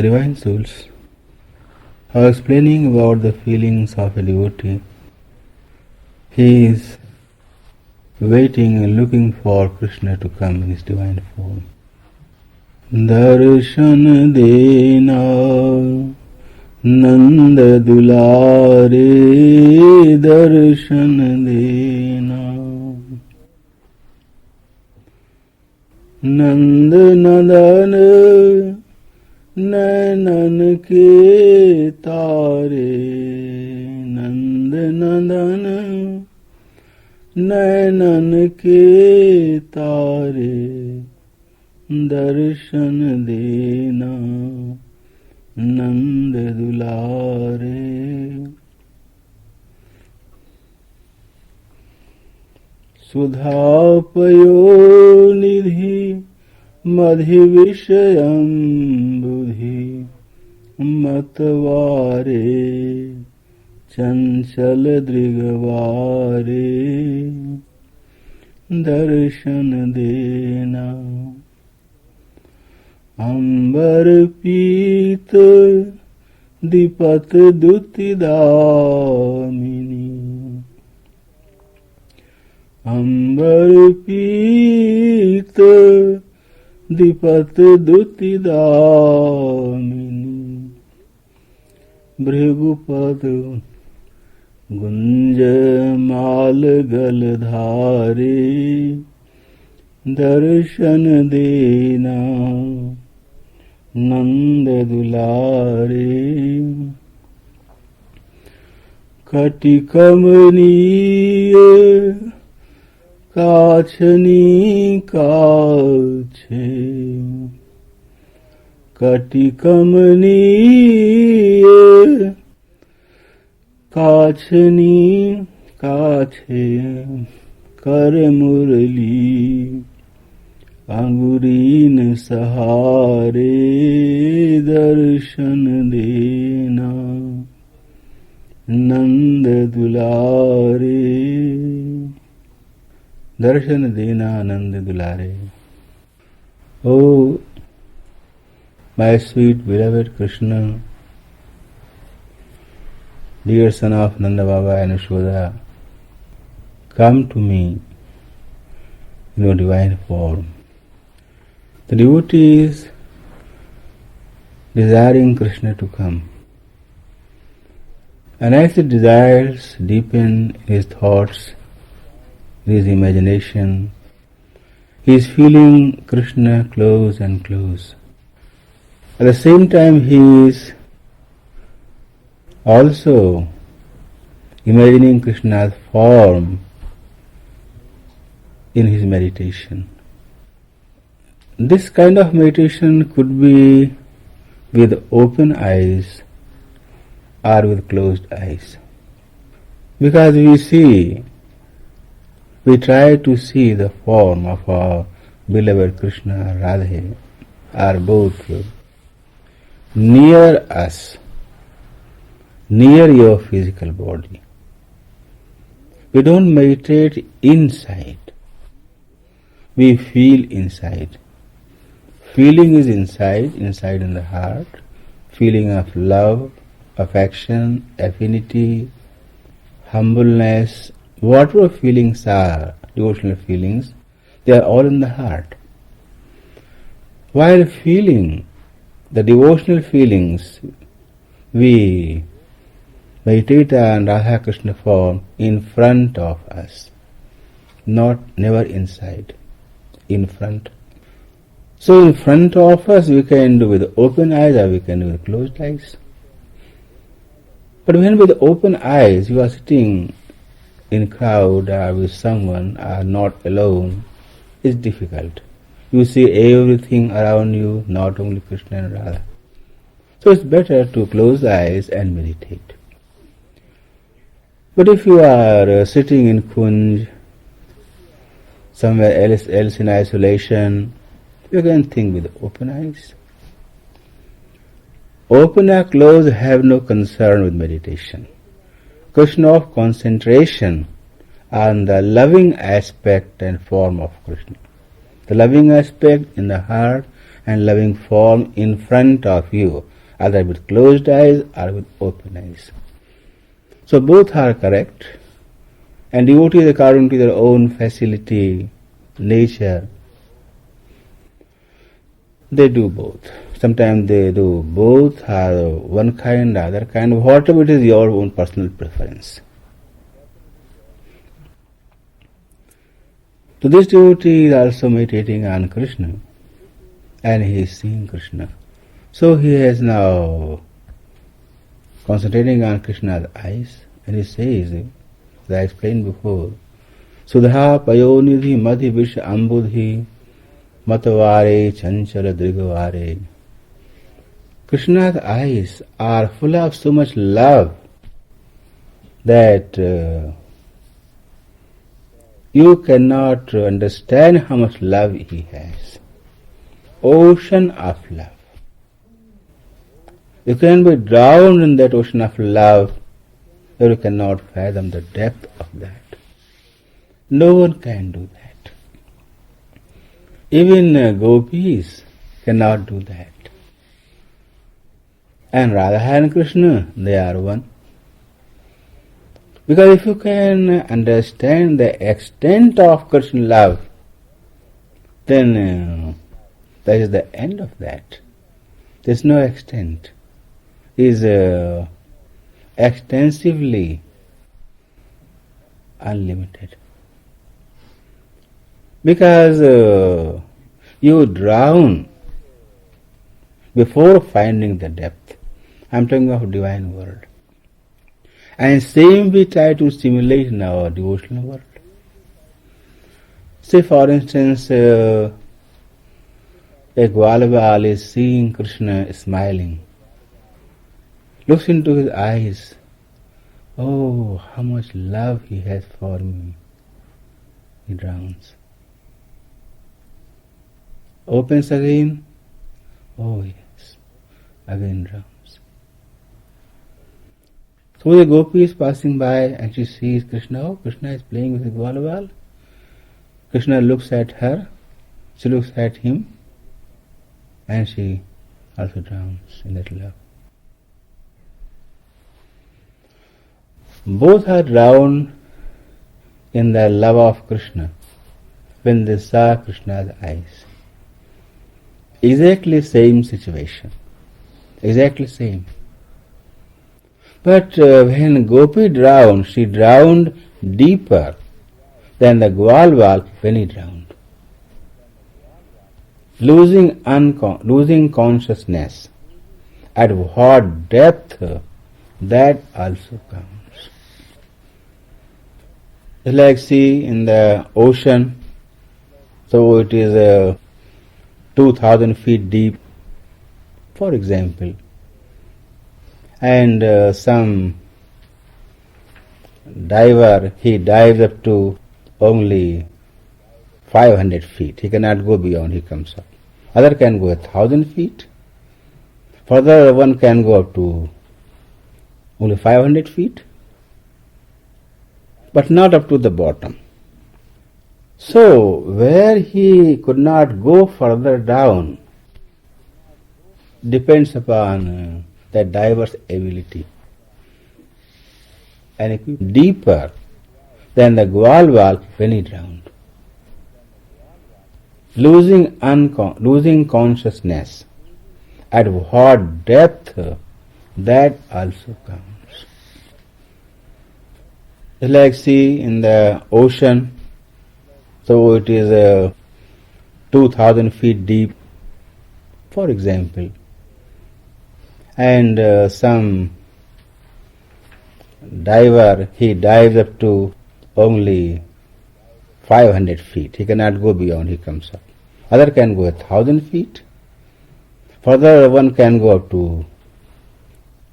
The divine souls are explaining about the feelings of a devotee. He is waiting and looking for Krishna to come in his divine form. Darshan dena Nand dulare, darshan dena. Nand nadan nainan ke tare, Nand nadan nainan ke tare, darshan dena Nand dulare. Sudha payo nidhi madhi vishayam budhi matvare chanchal drigavare darshan dena. Ambar pita dipat duti damini. Ambar pita dipat duti damini. Bhrigupad gunja mal galadhare darshan dena. Nand dulare. Kati kamaniya kachani kache. Kati kamaniya kachani kache. Kar murali Angurin sahare darshan dena. Nand dulare. Darshan dena Nand dulare. Oh, my sweet beloved Krishna, dear son of Nanda Baba and Yashoda, come to me in your divine form. The devotee is desiring Krishna to come. And as the desires deepen in his thoughts, in his imagination, he is feeling Krishna close and close. At the same time, he is also imagining Krishna's form in his meditation. This kind of meditation could be with open eyes or with closed eyes. Because we try to see the form of our beloved Krishna or Radhe are both near us, near your physical body. We don't meditate inside. We feel inside. Feeling is inside in the heart. Feeling of love, affection, affinity, humbleness, whatever feelings are, devotional feelings, they are all in the heart. While feeling the devotional feelings, we meditate on Radha Krishna form in front of us, never inside, in front. So in front of us we can do with open eyes or we can do with closed eyes. But when with open eyes you are sitting in crowd or with someone or not alone, it's difficult. You see everything around you, not only Krishna and Radha. So it's better to close the eyes and meditate. But if you are sitting in Kunj, somewhere else in isolation, you can think with open eyes. Open or closed have no concern with meditation. Question of concentration on the loving aspect and form of Krishna. The loving aspect in the heart and loving form in front of you, either with closed eyes or with open eyes. So both are correct, and devotees, according to their own facility, nature, they do both. Sometimes they do both, or one kind, other kind, whatever it is your own personal preference. So this devotee is also meditating on Krishna, and he is seeing Krishna. So he is now concentrating on Krishna's eyes, and he says, as I explained before, Sudha payonidhi madhi vish ambudhi matavare chanchala drigavare. Krishna's eyes are full of so much love that you cannot understand how much love he has. Ocean of love. You can be drowned in that ocean of love, but you cannot fathom the depth of that. No one can do that. Even gopis cannot do that. And Radha and Krishna, they are one. Because if you can understand the extent of Krishna love, then that is the end of that. There is no extent. It is extensively unlimited. Because you drown before finding the depth. I am talking of divine world. And same we try to simulate in our devotional world. Say for instance, a Gvalabal is seeing Krishna smiling. Looks into his eyes. Oh, how much love he has for me. He drowns. Opens again. Oh yes, again drowns. So the gopi is passing by and she sees Krishna. Oh, Krishna is playing with the Gvalabal. Krishna looks at her, she looks at him, and she also drowns in that love. Both are drowned in the love of Krishna when they saw Krishna's eyes. Exactly same situation. Exactly same. But when Gopi drowned, she drowned deeper than the Gvalabal when he drowned. Losing consciousness. At what depth that also comes. It's like sea in the ocean, so it is 2,000 feet deep, for example. And some diver, he dives up to only 500 feet. He cannot go beyond, he comes up. Other can go 1,000 feet. Further one can go up to only 500 feet, but not up to the bottom. So, where he could not go further down depends upon that diver's ability and equipment. Deeper than the Gvalabal when he drowned. Losing consciousness. At what depth that also comes. It's like sea in the ocean, so it is 2,000 feet deep, for example. And some diver, he dives up to only 500 feet. He cannot go beyond, he comes up. Other can go 1,000 feet. Further one can go up to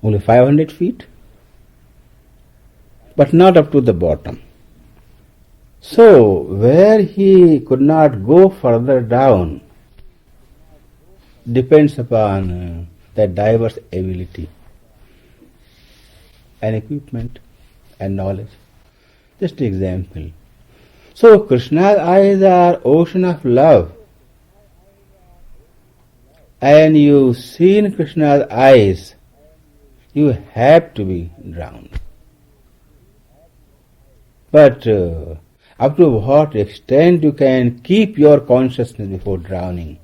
only 500 feet, but not up to the bottom. So, where he could not go further down depends upon that diver's ability and equipment and knowledge. Just an example. So, Krishna's eyes are ocean of love, and you see in Krishna's eyes, you have to be drowned. But up to what extent you can keep your consciousness before drowning,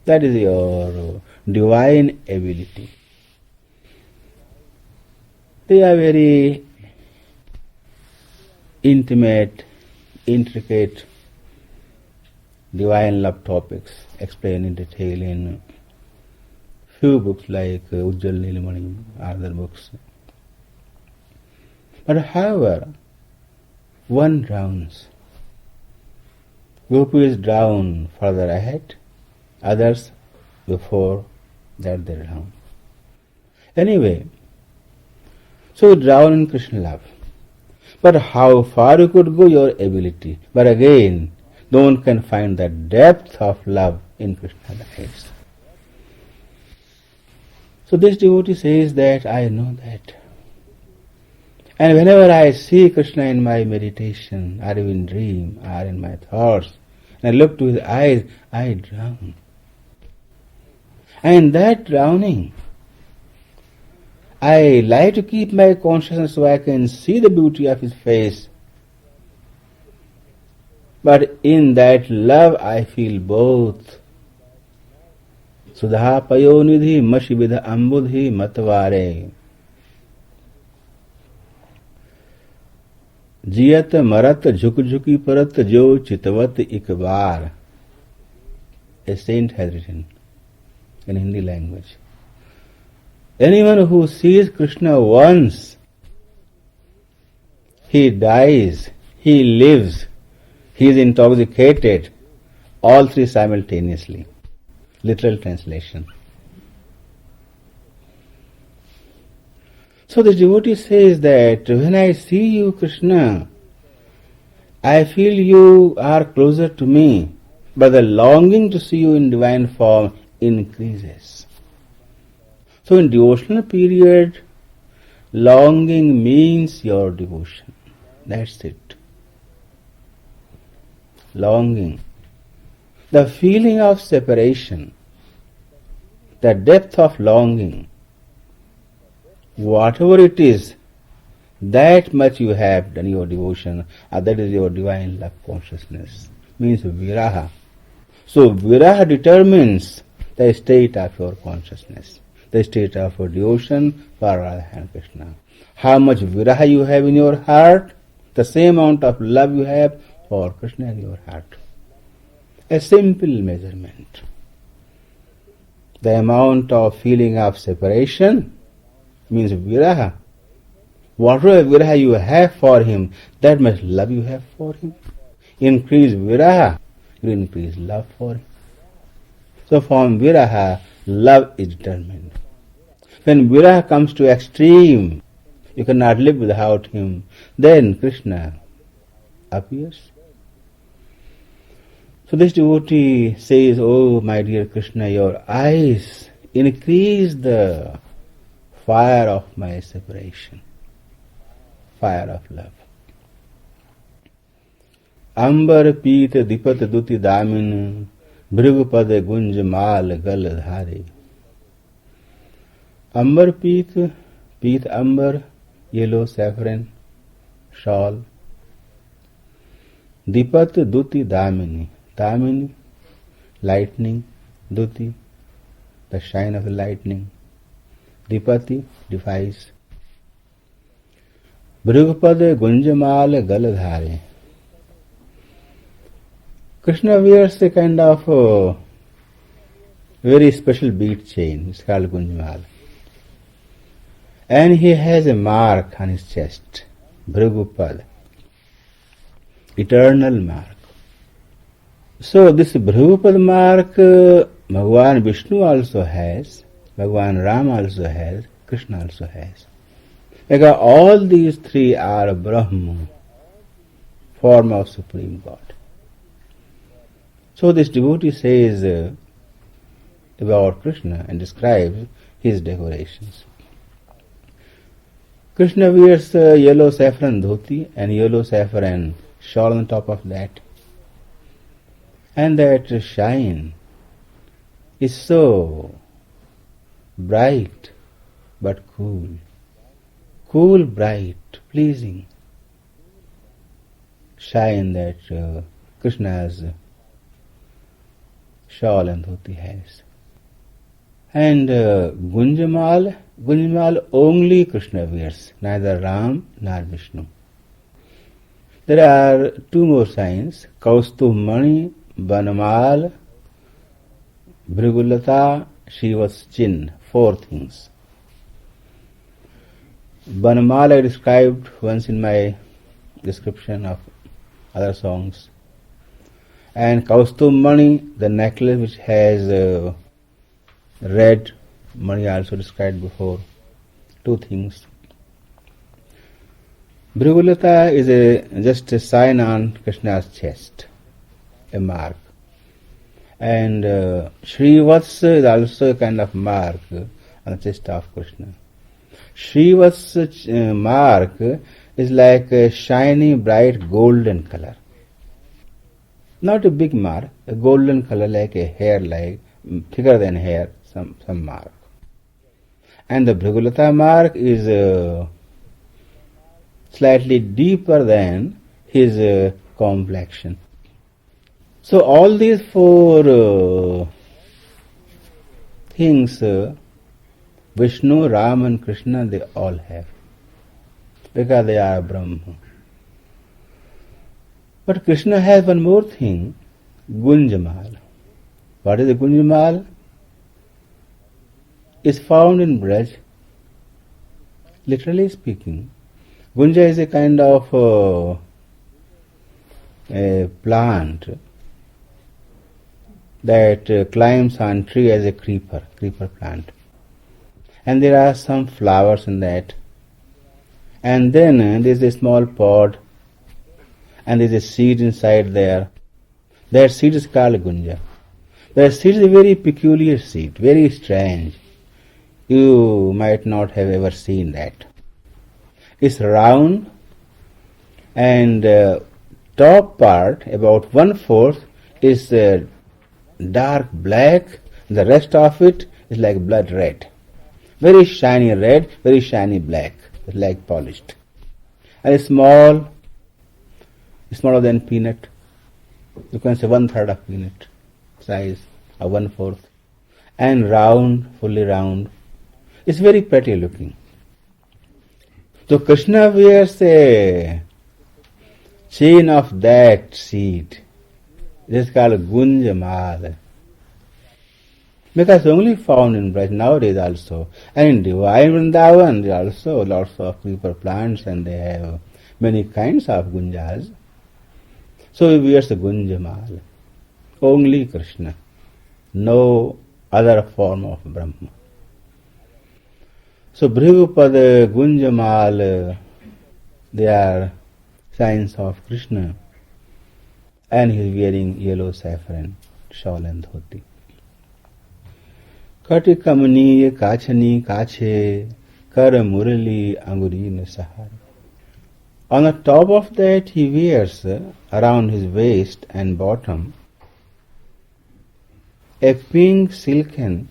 that is your divine ability. They are very intimate, intricate, divine love topics explained in detail in few books like Ujjal Nilamani, other books. But however, one drowns. Gopis drown further ahead, others before that they drown. Anyway, so you drown in Krishna love. But how far you could go, your ability. But again, no one can find the depth of love in Krishna's eyes. So this devotee says that I know that. And whenever I see Krishna in my meditation, or in dream, or in my thoughts, and I look to his eyes, I drown. And that drowning, I like to keep my consciousness so I can see the beauty of his face. But in that love I feel both. Sudha payonidhi mashibidha ambudhi matvare. जियत मरत झुक झुकी परत जो चितवत एक बार. A saint has written in Hindi language. Anyone who sees Krishna once, he dies, he lives, he is intoxicated, all three simultaneously. Literal translation. So the devotee says that when I see you, Krishna, I feel you are closer to me, but the longing to see you in divine form increases. So in devotional period, longing means your devotion. That's it. Longing. The feeling of separation, the depth of longing, whatever it is, that much you have done your devotion, and that is your divine love consciousness. Means viraha. So viraha determines the state of your consciousness, the state of your devotion for Radha and Krishna. How much viraha you have in your heart, the same amount of love you have for Krishna in your heart. A simple measurement. The amount of feeling of separation means viraha. Whatever viraha you have for him, that much love you have for him. Increase viraha, you increase love for him. So from viraha, love is determined. When viraha comes to extreme, you cannot live without him, then Krishna appears. So this devotee says, oh my dear Krishna, your eyes increase the fire of my separation, fire of love. Ambar peet dipat duti damin, bhrigupad gunj mal gal dhare. Ambar peet amber, yellow saffron, shawl. Dipat duti damini, damini, lightning, duti, the shine of the lightning. Dipati defies. Bhrigupad gunjamal galadhare. Krishna wears a kind of very special bead chain. It's called gunjamal. And he has a mark on his chest. Bhrigupad. Eternal mark. So this Bhrigupad mark Bhagavan Vishnu also has, Bhagavan Ram also has, Krishna also has. Because all these three are Brahma, form of Supreme God. So this devotee says about Krishna and describes his decorations. Krishna wears yellow saffron dhoti and yellow saffron shawl on top of that. And that shine is so bright but cool. Cool, bright, pleasing. Shine that Krishna's shawl and dhoti has. And Gunjamal only Krishna wears, neither Ram nor Vishnu. There are two more signs, Kaustubh Banmal, Bhrigulata, Shivas Chin, four things. Banmal I described once in my description of other songs. And Kaustubh, the necklace which has red mani, also described before. Two things. Bhrigulata is just a sign on Krishna's chest, a mark. And Shrivats is also a kind of mark on the chest of Krishna. Shrivats mark is like a shiny, bright, golden color. Not a big mark, a golden color like a hair, like thicker than hair, some mark. And the Bhrigulata mark is slightly deeper than his complexion. So all these four things, Vishnu, Ram and Krishna, they all have, because they are Brahma. But Krishna has one more thing, Gunjamal. What is the Gunjamal? Is found in Braj. Literally speaking, Gunja is a kind of a plant that climbs on tree as a creeper plant. And there are some flowers in that. And then there is a small pod and there is a seed inside there. That seed is called Gunja. That seed is a very peculiar seed, very strange. You might not have ever seen that. It's round and top part, about 1/4, is dark black. The rest of it is like blood red. Very shiny red, very shiny black, like polished. And it's small, smaller than peanut. You can say 1/3 of peanut size, or 1/4. And round, fully round. It's very pretty looking. So Krishna wears a chain of that seed. It is called Gunjamal. Because only found in Braj nowadays also. And in Divine Vrindavan there are also lots of creeper plants and they have many kinds of Gunjas. So he wears a Gunjamal. Only Krishna. No other form of Brahma. So Bhrigupada, Gunjamal, they are signs of Krishna. And he is wearing yellow saffron shawl and dhoti. Kati kamani kachani kache kar murali angurine sahar. On the top of that he wears around his waist and bottom a pink silken,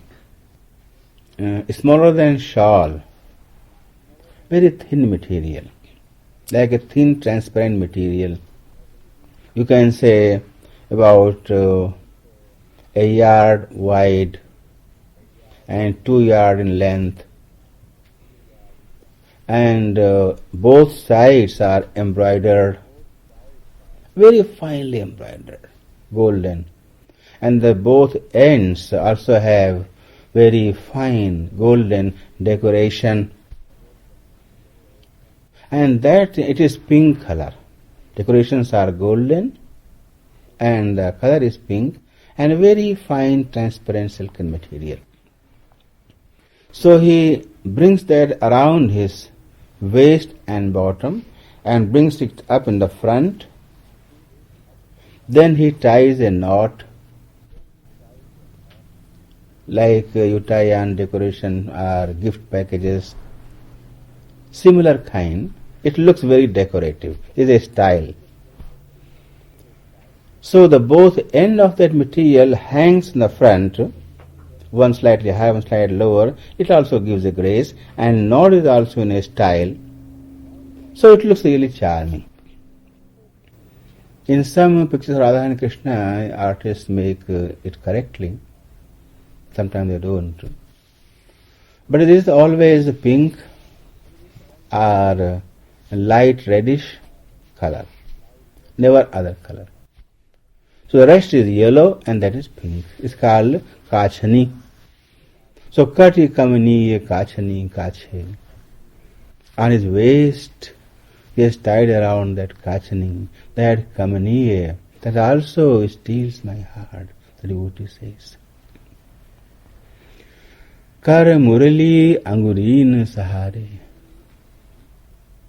smaller than shawl, very thin material, like a thin transparent material. You can say about a yard wide and 2 yards in length. And both sides are embroidered, very finely embroidered, golden. And the both ends also have very fine golden decoration. And that it is pink color. Decorations are golden and the color is pink and very fine transparent silken material. So he brings that around his waist and bottom and brings it up in the front. Then he ties a knot like you tie on decoration or gift packages, similar kind. It looks very decorative. It is a style. So the both end of that material hangs in the front one slightly higher, one slightly lower, it also gives a grace, and nod is also in a style, so it looks really charming. In some pictures of Radha and Krishna, artists make it correctly. Sometimes they don't. But it is always pink or light reddish color, never other color. So the rest is yellow and that is pink. It's called kachani. So kati kamani kachani kache. On his waist he is tied around that kachani, that kamaniye, that also steals my heart, the devotee says. Kar murali angurin sahare.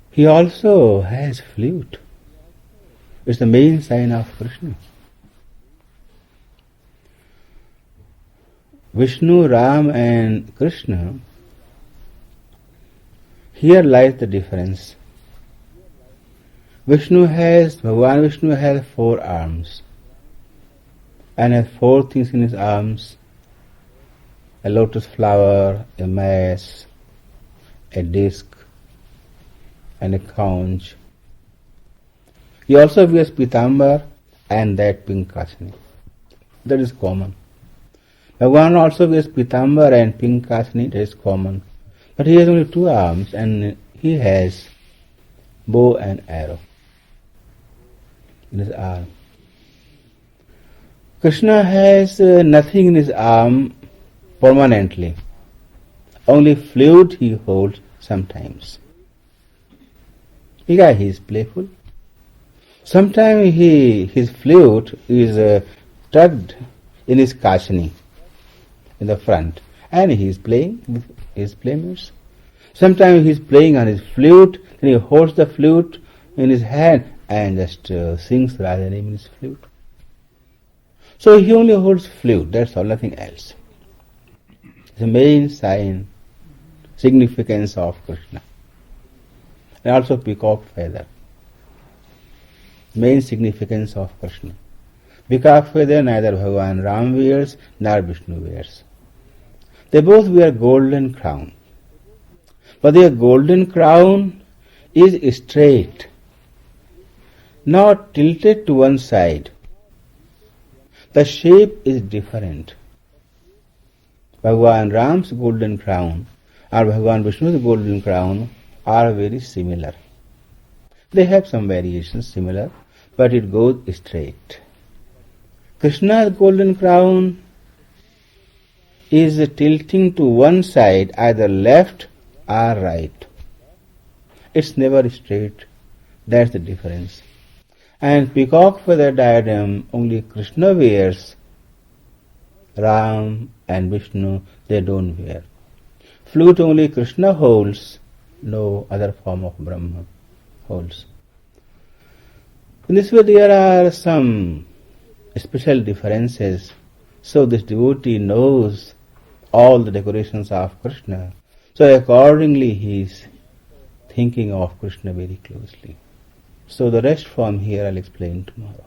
He also has flute. It's the main sign of Krishna. Vishnu, Ram and Krishna, here lies the difference. Bhagavan Vishnu has 4 arms and has 4 things in his arms: a lotus flower, a mace, a disc and a conch. He also wears pitambar and that pink kachani. That is common. Bhagavan also wears pitambar and pink kachani, that is common. But he has only 2 arms and he has bow and arrow in his arm. Krishna has nothing in his arm permanently. Only flute he holds sometimes. Because he is playful. Sometimes his flute is tucked in his kachani in the front and he is playing with his playmates. Sometimes he is playing on his flute, then he holds the flute in his hand and just sings Radha name in his flute. So he only holds flute, that's all, nothing else. It's the main significance of Krishna. And also peacock feather. Main significance of Krishna. Peacock feather neither Bhagavan Ram wears nor Vishnu wears. They both wear golden crown. But their golden crown is straight, not tilted to one side. The shape is different. Bhagavan Ram's golden crown or Bhagavan Vishnu's golden crown are very similar. They have some variations similar, but it goes straight. Krishna's golden crown is tilting to one side, either left or right. It's never straight. That's the difference. And peacock feather diadem only Krishna wears. Ram and Vishnu, they don't wear. Flute only Krishna holds, no other form of Brahma holds. In this way there are some special differences. So this devotee knows all the decorations of Krishna. So accordingly he is thinking of Krishna very closely. So the rest from here I'll explain tomorrow.